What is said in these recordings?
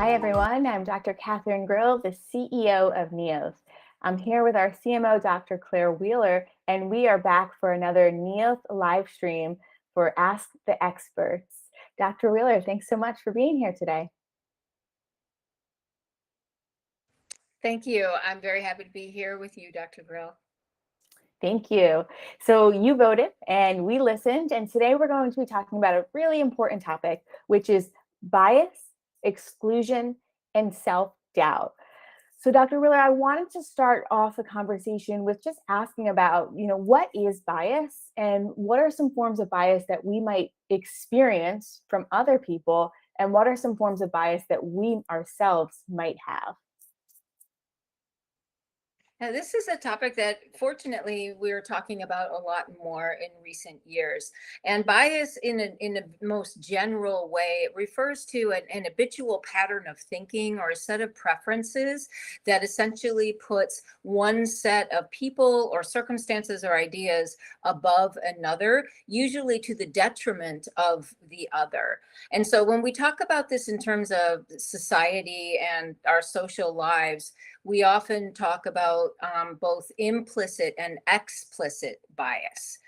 Hi, everyone. I'm Dr. Catherine Grill, the CEO of Neolth. I'm here with our CMO, Dr. Claire Wheeler, and we are back for another Neolth live stream for Ask the Experts. Dr. Wheeler, thanks so much for being here today. Thank you. I'm very happy to be here with you, Dr. Grill. Thank you. So you voted and we listened, and today we're going to be talking about a really important topic, which is bias, exclusion, and self-doubt. So Dr. Wheeler, I wanted to start off the conversation with just asking about, what is bias and what are some forms of bias that we might experience from other people, and what are some forms of bias that we ourselves might have? Now, this is a topic that fortunately we're talking about a lot more in recent years. And bias, in a most general way, it refers to an habitual pattern of thinking or a set of preferences that essentially puts one set of people or circumstances or ideas above another, usually to the detriment of the other. And so when we talk about this in terms of society and our social lives, we often talk about both implicit and explicit bias.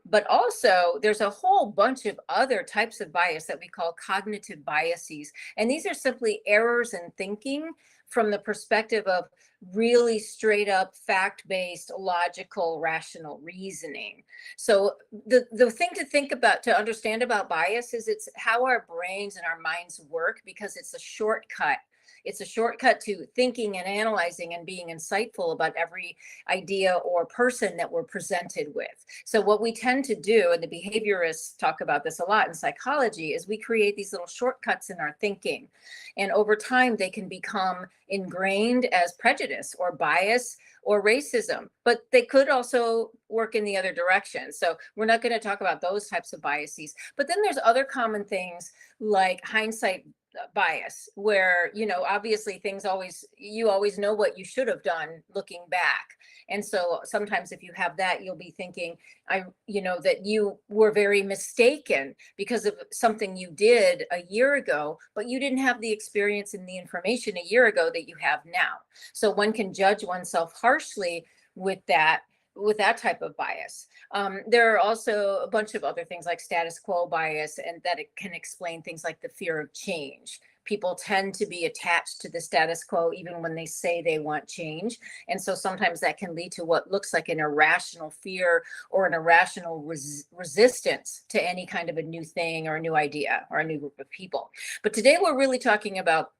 But also, there's a whole bunch of other types of bias that we call cognitive biases. And these are simply errors in thinking from the perspective of really straight up fact-based, logical, rational reasoning. So the thing to think about, to understand about bias, is it's how our brains and our minds work, because it's a shortcut. It's a shortcut to thinking and analyzing and being insightful about every idea or person that we're presented with. So what we tend to do, and the behaviorists talk about this a lot in psychology, is we create these little shortcuts in our thinking. And over time, they can become ingrained as prejudice or bias or racism, but they could also work in the other direction. So we're not going to talk about those types of biases. But then there's other common things like hindsight bias, where obviously you always know what you should have done looking back. And so sometimes if you have that, you'll be thinking that you were very mistaken because of something you did a year ago, but you didn't have the experience and the information a year ago that you have now. So one can judge oneself harshly with that type of bias. There are also a bunch of other things like status quo bias, and that it can explain things like the fear of change. People tend to be attached to the status quo even when they say they want change. And so sometimes that can lead to what looks like an irrational fear or an irrational resistance to any kind of a new thing or a new idea or a new group of people. But today we're really talking about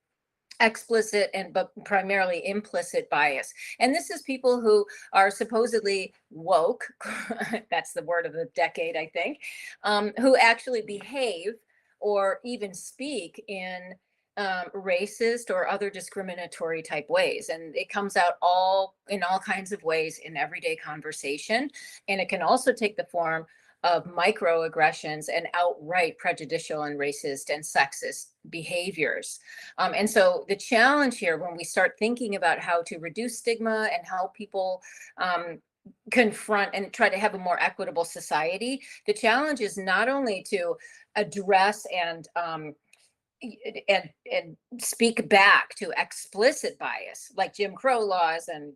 explicit but primarily implicit bias. And this is people who are supposedly woke, that's the word of the decade, I think, who actually behave or even speak in racist or other discriminatory type ways. And it comes out in all kinds of ways in everyday conversation. And it can also take the form of microaggressions and outright prejudicial and racist and sexist behaviors. And so the challenge here, when we start thinking about how to reduce stigma and help people confront and try to have a more equitable society, the challenge is not only to address and speak back to explicit bias like Jim Crow laws and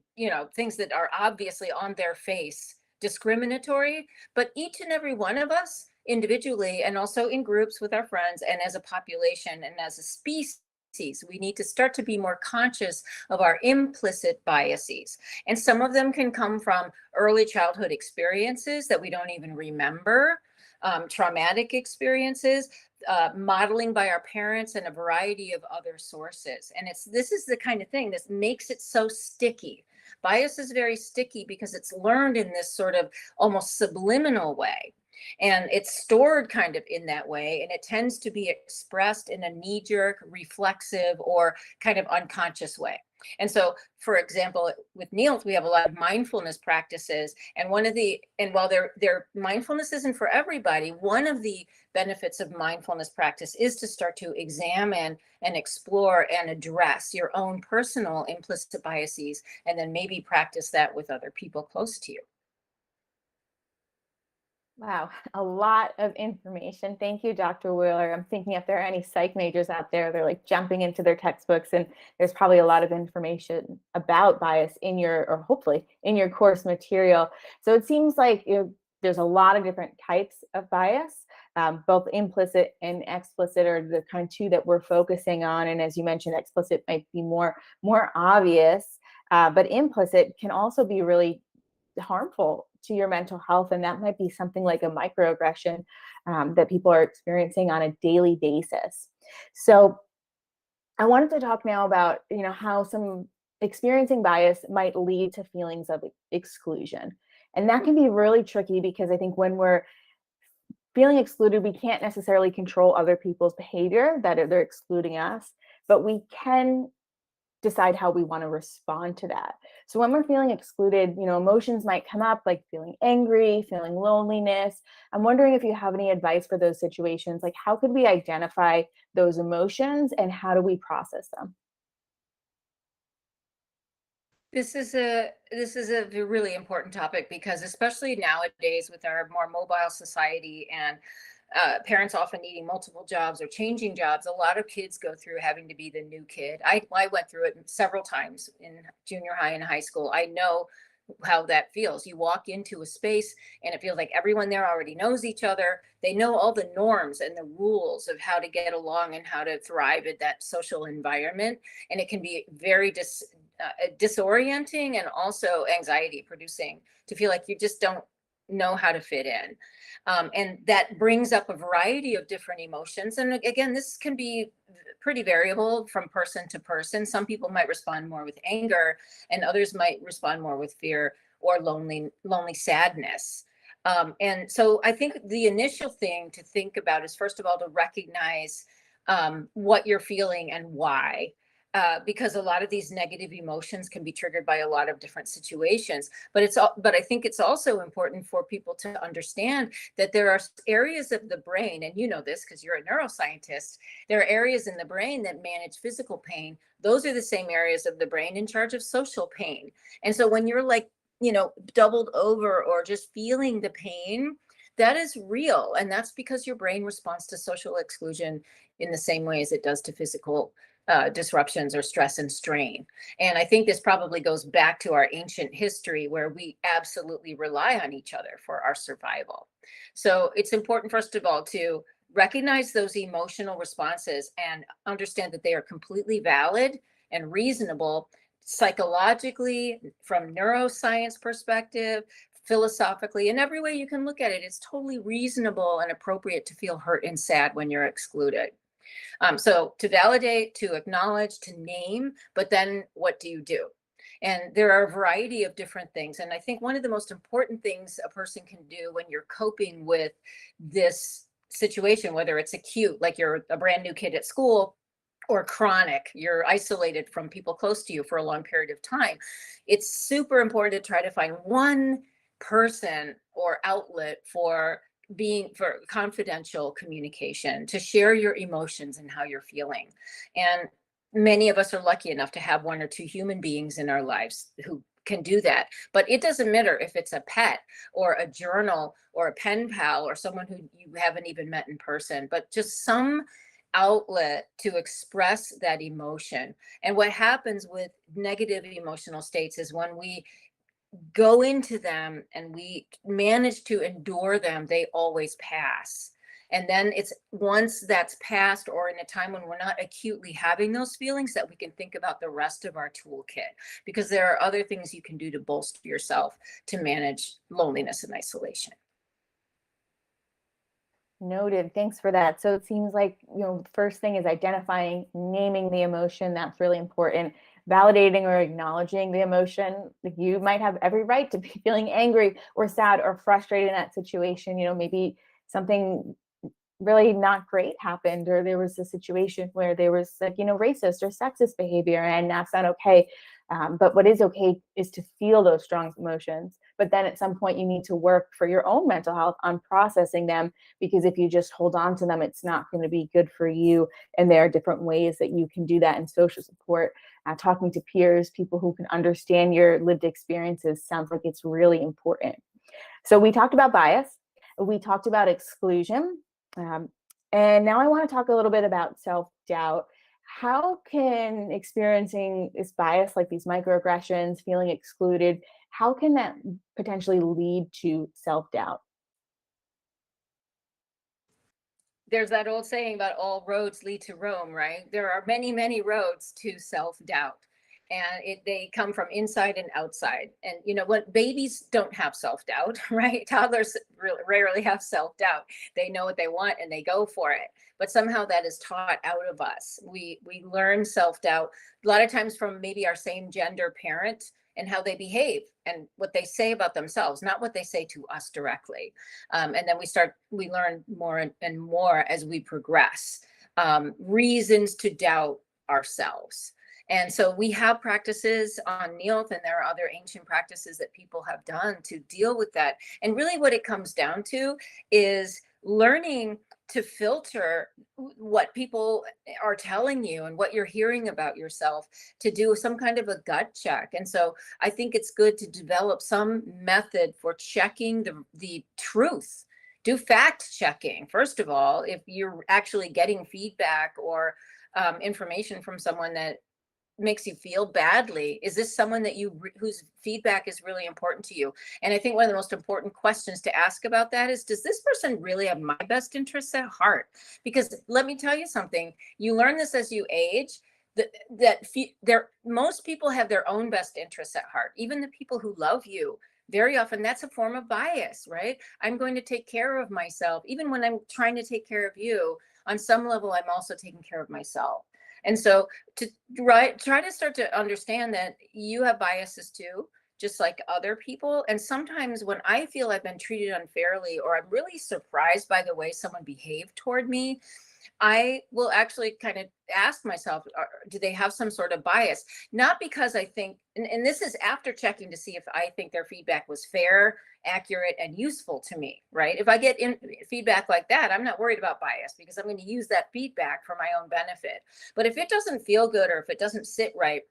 things that are obviously on their face discriminatory, but each and every one of us individually and also in groups with our friends and as a population and as a species, we need to start to be more conscious of our implicit biases. And some of them can come from early childhood experiences that we don't even remember, traumatic experiences, modeling by our parents, and a variety of other sources. And this is the kind of thing that makes it so sticky. Bias is very sticky because it's learned in this sort of almost subliminal way. And it's stored kind of in that way. And it tends to be expressed in a knee-jerk, reflexive, or kind of unconscious way. And so, for example, with Neolth, we have a lot of mindfulness practices. And while their mindfulness isn't for everybody, one of the benefits of mindfulness practice is to start to examine and explore and address your own personal implicit biases, and then maybe practice that with other people close to you. Wow, a lot of information. Thank you, Dr. Wheeler. I'm thinking if there are any psych majors out there, they're like jumping into their textbooks, and there's probably a lot of information about bias in your, or hopefully in your course material. So it seems like there's a lot of different types of bias. Both implicit and explicit are the kind of two that we're focusing on. And as you mentioned, explicit might be more obvious, but implicit can also be really harmful to your mental health, and that might be something like a microaggression that people are experiencing on a daily basis. So I wanted to talk now about how some experiencing bias might lead to feelings of exclusion, and that can be really tricky because I think when we're feeling excluded, we can't necessarily control other people's behavior, that they're excluding us, but we can decide how we want to respond to that. So when we're feeling excluded, emotions might come up like feeling angry, feeling loneliness. I'm wondering if you have any advice for those situations. Like, how could we identify those emotions and how do we process them? This is a really important topic because especially nowadays with our more mobile society and parents often needing multiple jobs or changing jobs, a lot of kids go through having to be the new kid. I went through it several times in junior high and high school. I know how that feels. You walk into a space and it feels like everyone there already knows each other. They know all the norms and the rules of how to get along and how to thrive in that social environment. And it can be very disorienting and also anxiety producing to feel like you just don't know how to fit in. And that brings up a variety of different emotions. And again, this can be pretty variable from person to person. Some people might respond more with anger, and others might respond more with fear or lonely sadness. And so I think the initial thing to think about is, first of all, to recognize what you're feeling and why. Because a lot of these negative emotions can be triggered by a lot of different situations. But I think it's also important for people to understand that there are areas of the brain, and you know this because you're a neuroscientist. There are areas in the brain that manage physical pain. Those are the same areas of the brain in charge of social pain. And so when you're like, doubled over or just feeling the pain, that is real. And that's because your brain responds to social exclusion in the same way as it does to physical disruptions or stress and strain. And I think this probably goes back to our ancient history where we absolutely rely on each other for our survival. So it's important, first of all, to recognize those emotional responses and understand that they are completely valid and reasonable psychologically, from neuroscience perspective, philosophically, in every way you can look at it. It's totally reasonable and appropriate to feel hurt and sad when you're excluded. So to validate, to acknowledge, to name, but then what do you do? And there are a variety of different things. And I think one of the most important things a person can do when you're coping with this situation, whether it's acute, like you're a brand new kid at school, or chronic, you're isolated from people close to you for a long period of time, it's super important to try to find one person or outlet for confidential communication, to share your emotions and how you're feeling. And many of us are lucky enough to have one or two human beings in our lives who can do that. But it doesn't matter if it's a pet or a journal or a pen pal or someone who you haven't even met in person, but just some outlet to express that emotion. And what happens with negative emotional states is when we go into them and we manage to endure them, they always pass. And then it's once that's passed, or in a time when we're not acutely having those feelings, that we can think about the rest of our toolkit, because there are other things you can do to bolster yourself to manage loneliness and isolation. Noted. Thanks for that. So it seems like, the first thing is identifying, naming the emotion. That's really important. Validating or acknowledging the emotion. Like, you might have every right to be feeling angry or sad or frustrated in that situation. Maybe something really not great happened, or there was a situation where there was racist or sexist behavior, and that's not okay. But what is okay is to feel those strong emotions. But then at some point you need to work for your own mental health on processing them, because if you just hold on to them, it's not going to be good for you. And there are different ways that you can do that in social support. Talking to peers, people who can understand your lived experiences, sounds like it's really important. So we talked about bias. We talked about exclusion. And now I want to talk a little bit about self-doubt. How can experiencing this bias, like these microaggressions, feeling excluded, how can that potentially lead to self-doubt? There's that old saying about all roads lead to Rome, right? There are many, many roads to self-doubt. And they come from inside and outside. And when babies don't have self-doubt, right? Toddlers rarely have self-doubt. They know what they want and they go for it. But somehow that is taught out of us. We learn self-doubt a lot of times from maybe our same gender parent and how they behave and what they say about themselves, not what they say to us directly. And then we learn more and more as we progress, reasons to doubt ourselves. And so we have practices on Neolth, and there are other ancient practices that people have done to deal with that. And really what it comes down to is learning to filter what people are telling you and what you're hearing about yourself, to do some kind of a gut check. And so I think it's good to develop some method for checking the truth. Do fact checking. First of all, if you're actually getting feedback or information from someone that makes you feel badly, is this someone that whose feedback is really important to you? And I think one of the most important questions to ask about that is, does this person really have my best interests at heart? Because let me tell you something, you learn this as you age, most people have their own best interests at heart. Even the people who love you, very often that's a form of bias, right? I'm going to take care of myself. Even when I'm trying to take care of you, on some level, I'm also taking care of myself. And so to try to start to understand that you have biases too, just like other people. And sometimes when I feel I've been treated unfairly, or I'm really surprised by the way someone behaved toward me, I will actually kind of ask myself, do they have some sort of bias? Not because I think, and this is after checking to see if I think their feedback was fair, accurate, and useful to me, right? If I get feedback like that, I'm not worried about bias, because I'm going to use that feedback for my own benefit. But if it doesn't feel good, or if it doesn't sit right,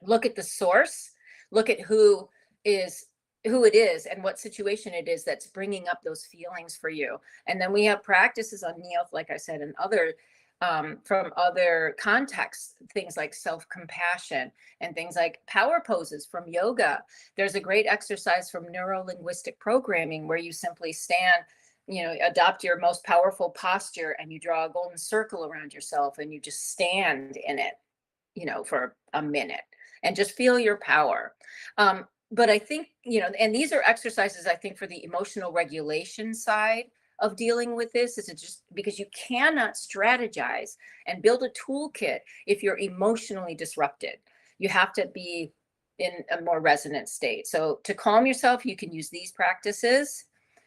look at the source, look at who it is and what situation it is that's bringing up those feelings for you. And then we have practices on Neolth, like I said, and other from other contexts, things like self-compassion and things like power poses from yoga. There's a great exercise from neuro-linguistic programming where you simply stand, adopt your most powerful posture, and you draw a golden circle around yourself and you just stand in it, for a minute and just feel your power. But I think, and these are exercises, I think, for the emotional regulation side of dealing with this, is just because you cannot strategize and build a toolkit if you're emotionally disrupted. You have to be in a more resonant state. So to calm yourself, you can use these practices,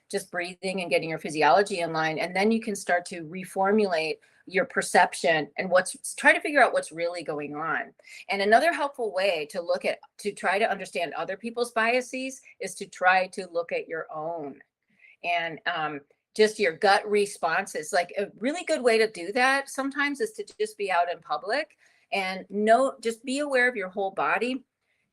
just breathing and getting your physiology in line. And then you can start to reformulate your perception and try to figure out what's really going on. And another helpful way to try to understand other people's biases is to try to look at your own, and just your gut responses. Like a really good way to do that sometimes is to just be out in public and just be aware of your whole body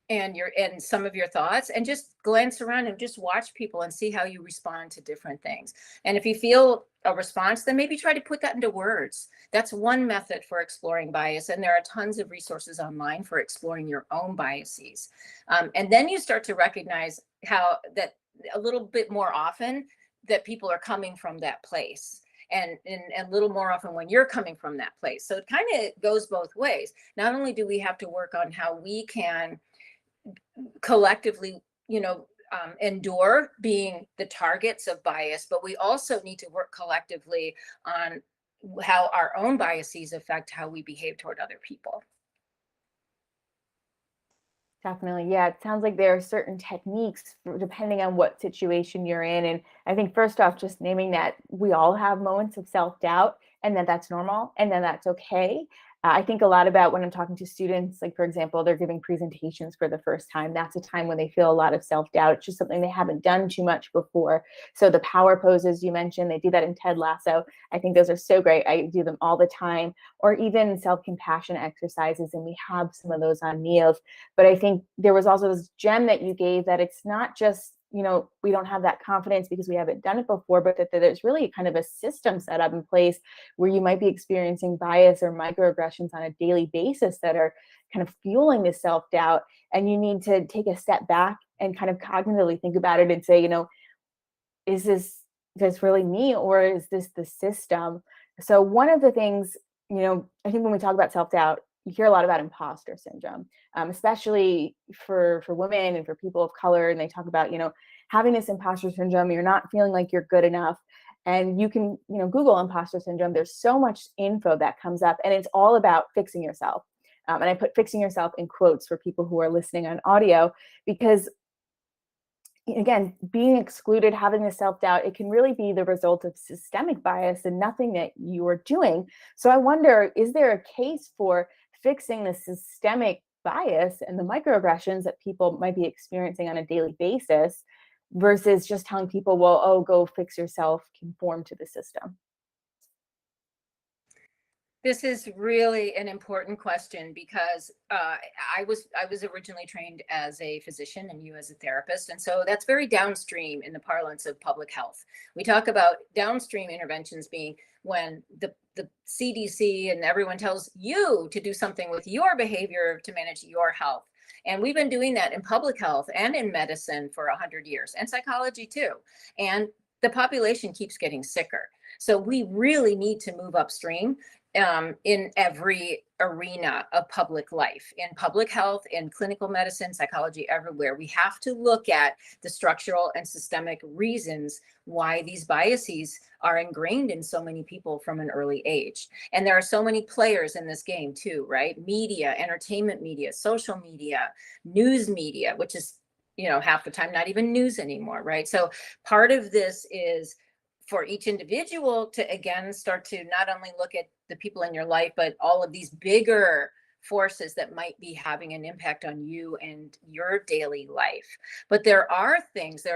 and some of your thoughts, and just glance around and just watch people and see how you respond to different things. And if you feel a response, then maybe try to put that into words. That's one method for exploring bias. And there are tons of resources online for exploring your own biases. And then you start to recognize how that a little bit more often that people are coming from that place. And a little more often when you're coming from that place. So it kind of goes both ways. Not only do we have to work on how we can collectively, endure being the targets of bias, but we also need to work collectively on how our own biases affect how we behave toward other people. Definitely. Yeah. It sounds like there are certain techniques depending on what situation you're in. And I think first off, just naming that we all have moments of self-doubt, and that that's normal, and then that's okay. I think a lot about when I'm talking to students, like, for example, they're giving presentations for the first time. That's a time when they feel a lot of self-doubt. It's just something they haven't done too much before. So the power poses you mentioned, they do that in Ted Lasso. I think those are so great. I do them all the time. Or even self-compassion exercises, and we have some of those on Neolth. But I think there was also this gem that you gave, that it's not just we don't have that confidence because we haven't done it before, but that there's really kind of a system set up in place where you might be experiencing bias or microaggressions on a daily basis that are kind of fueling this self-doubt. And you need to take a step back and kind of cognitively think about it and say, is this really me, or is this the system? So one of the things, I think when we talk about self-doubt, you hear a lot about imposter syndrome, especially for women and for people of color. And they talk about, having this imposter syndrome, you're not feeling like you're good enough. And you can, Google imposter syndrome. There's so much info that comes up, and it's all about fixing yourself. And I put fixing yourself in quotes for people who are listening on audio, because again, being excluded, having the self-doubt, it can really be the result of systemic bias and nothing that you are doing. So I wonder, is there a case for fixing the systemic bias and the microaggressions that people might be experiencing on a daily basis versus just telling people, well, oh, go fix yourself, conform to the system? This is really an important question because I was originally trained as a physician and you as a therapist, and so that's very downstream in the parlance of public health. We talk about downstream interventions being when the CDC and everyone tells you to do something with your behavior to manage your health. And we've been doing that in public health and in medicine for 100 years, and psychology too. And the population keeps getting sicker. So we really need to move upstream in every arena of public life, in public health, in clinical medicine, psychology, everywhere. We have to look at the structural and systemic reasons why these biases are ingrained in so many people from an early age. And there are so many players in this game too, right? Media, entertainment media, social media, news media, which is, half the time not even news anymore, right? So part of this is for each individual to, again, start to not only look at the people in your life, but all of these bigger forces that might be having an impact on you and your daily life. But there are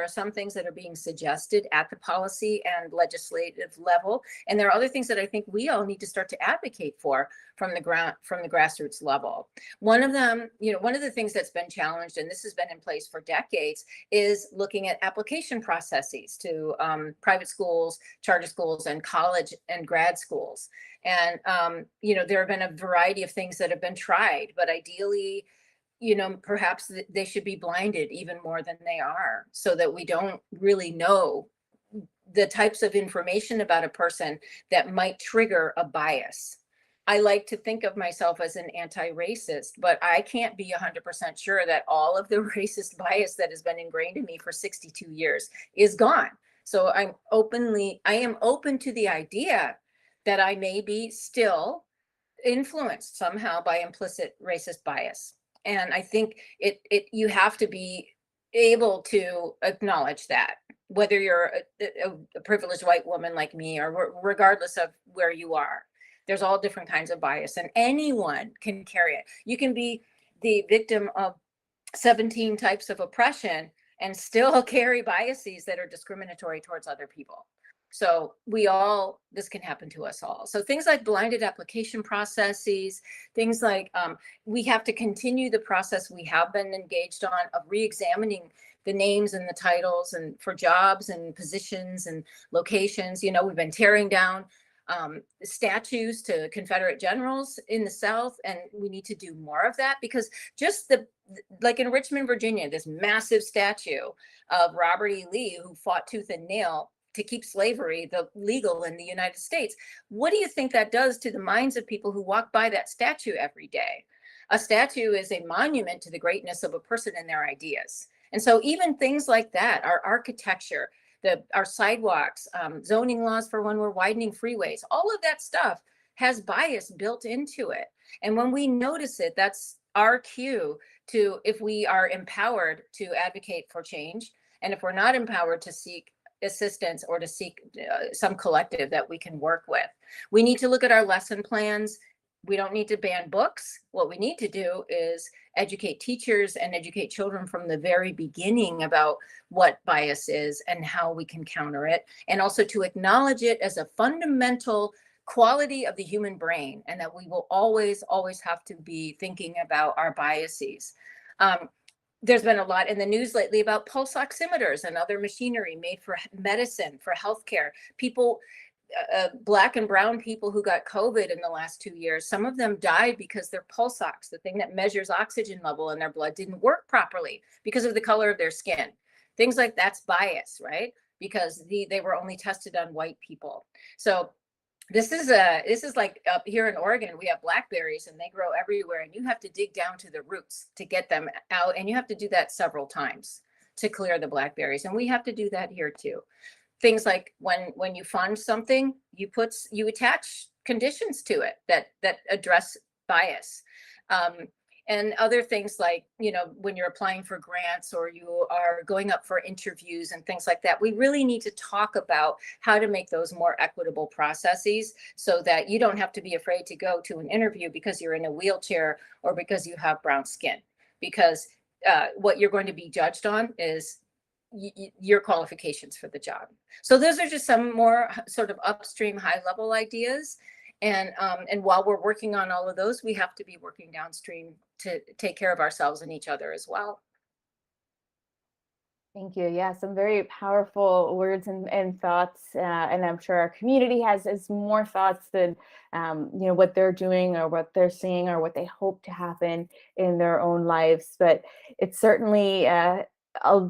some things that are being suggested at the policy and legislative level. And there are other things that I think we all need to start to advocate for from the grassroots level. One of them, one of the things that's been challenged, and this has been in place for decades, is looking at application processes to private schools, charter schools, and college and grad schools. And, there have been a variety of things that have been tried, but ideally, perhaps they should be blinded even more than they are, so that we don't really know the types of information about a person that might trigger a bias. I like to think of myself as an anti-racist, but I can't be 100% sure that all of the racist bias that has been ingrained in me for 62 years is gone. So I am open to the idea that I may be still influenced somehow by implicit racist bias. And I think you have to be able to acknowledge that, whether you're a privileged white woman like me, or regardless of where you are. There's all different kinds of bias, and anyone can carry it. You can be the victim of 17 types of oppression and still carry biases that are discriminatory towards other people. So this can happen to us all. So things like blinded application processes, things like we have to continue the process we have been engaged on of re-examining the names and the titles and for jobs and positions and locations. We've been tearing down statues to Confederate generals in the South, and we need to do more of that, because just like in Richmond, Virginia, this massive statue of Robert E. Lee, who fought tooth and nail to keep slavery legal in the United States. What do you think that does to the minds of people who walk by that statue every day? A statue is a monument to the greatness of a person and their ideas. And so even things like that, our architecture, our sidewalks, zoning laws for when we're widening freeways, all of that stuff has bias built into it. And when we notice it, that's our cue to, if we are empowered to advocate for change, and if we're not empowered, to seek assistance or to seek some collective that we can work with. We need to look at our lesson plans. We don't need to ban books. What we need to do is educate teachers and educate children from the very beginning about what bias is and how we can counter it, and also to acknowledge it as a fundamental quality of the human brain, and that we will always have to be thinking about our biases. There's been a lot in the news lately about pulse oximeters and other machinery made for medicine, for healthcare. People, Black and brown people who got COVID in the last 2 years, some of them died because their pulse ox, the thing that measures oxygen level in their blood, didn't work properly because of the color of their skin. Things like that's bias, right? Because they were only tested on white people. So this is like up here in Oregon, we have blackberries and they grow everywhere, and you have to dig down to the roots to get them out, and you have to do that several times to clear the blackberries, and we have to do that here too. Things like when you fund something, you attach conditions to it that address bias. And other things like, when you're applying for grants or you are going up for interviews and things like that, we really need to talk about how to make those more equitable processes so that you don't have to be afraid to go to an interview because you're in a wheelchair or because you have brown skin, because what you're going to be judged on is your qualifications for the job. So those are just some more sort of upstream high level ideas. And while we're working on all of those, we have to be working downstream to take care of ourselves and each other as well. Thank you. Yeah, some very powerful words and thoughts, and I'm sure our community has more thoughts than what they're doing or what they're seeing or what they hope to happen in their own lives. But it's certainly a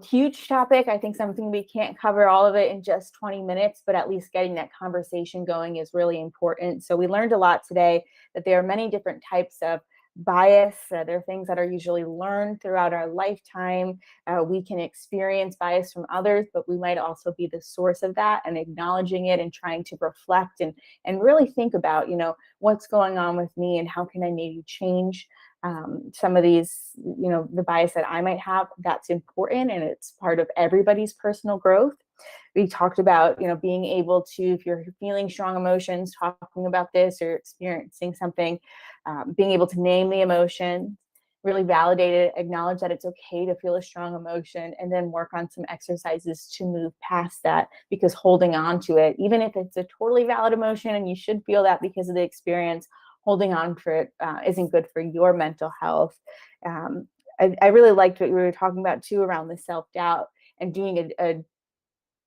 huge topic. I think something we can't cover all of it in just 20 minutes, but at least getting that conversation going is really important. So we learned a lot today that there are many different types of bias. There are things that are usually learned throughout our lifetime. We can experience bias from others, but we might also be the source of that, and acknowledging it and trying to reflect and really think about, what's going on with me and how can I maybe change some of these, the bias that I might have. That's important, and it's part of everybody's personal growth. We talked about, being able to, if you're feeling strong emotions, talking about this or experiencing something, being able to name the emotion, really validate it, acknowledge that it's okay to feel a strong emotion, and then work on some exercises to move past that, because holding on to it, even if it's a totally valid emotion and you should feel that because of the experience, holding on for it isn't good for your mental health. I really liked what we were talking about too around the self-doubt and doing a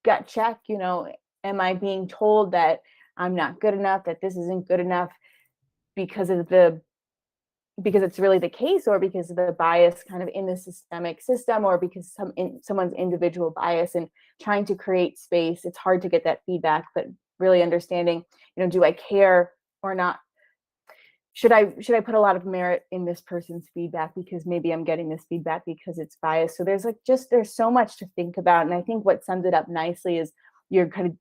gut check. Am I being told that I'm not good enough, that this isn't good enough because it's really the case, or because of the bias kind of in the systemic system, or because someone's individual bias, and trying to create space. It's hard to get that feedback, but really understanding, do I care or not? Should I put a lot of merit in this person's feedback because maybe I'm getting this feedback because it's biased? So there's so much to think about. And I think what sums it up nicely is your kind of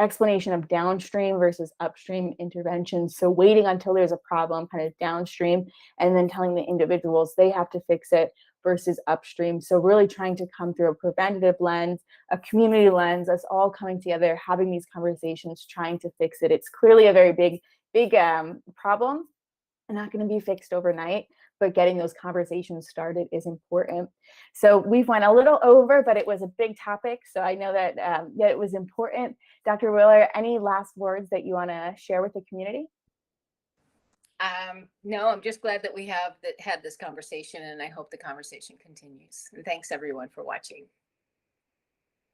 explanation of downstream versus upstream interventions. So waiting until there's a problem, kind of downstream, and then telling the individuals they have to fix it, versus upstream. So really trying to come through a preventative lens, a community lens, us all coming together, having these conversations, trying to fix it. It's clearly a very big problem, not going to be fixed overnight, but getting those conversations started is important. So we've went a little over, but it was a big topic. So I know that it was important. Dr. Wheeler, any last words that you want to share with the community? No, I'm just glad that we had this conversation, and I hope the conversation continues. And thanks everyone for watching.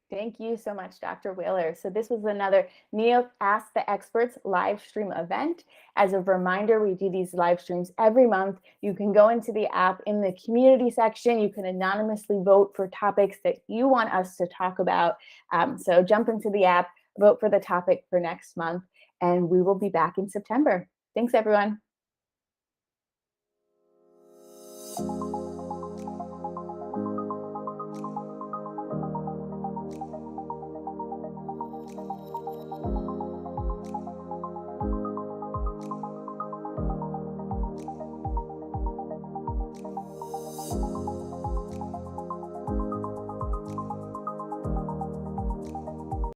Thank you so much, Dr. Wheeler. So this was another Neolth Ask the Experts live stream event. As a reminder, we do these live streams every month. You can go into the app in the community section. You can anonymously vote for topics that you want us to talk about. So jump into the app, vote for the topic for next month, and we will be back in September. Thanks, everyone.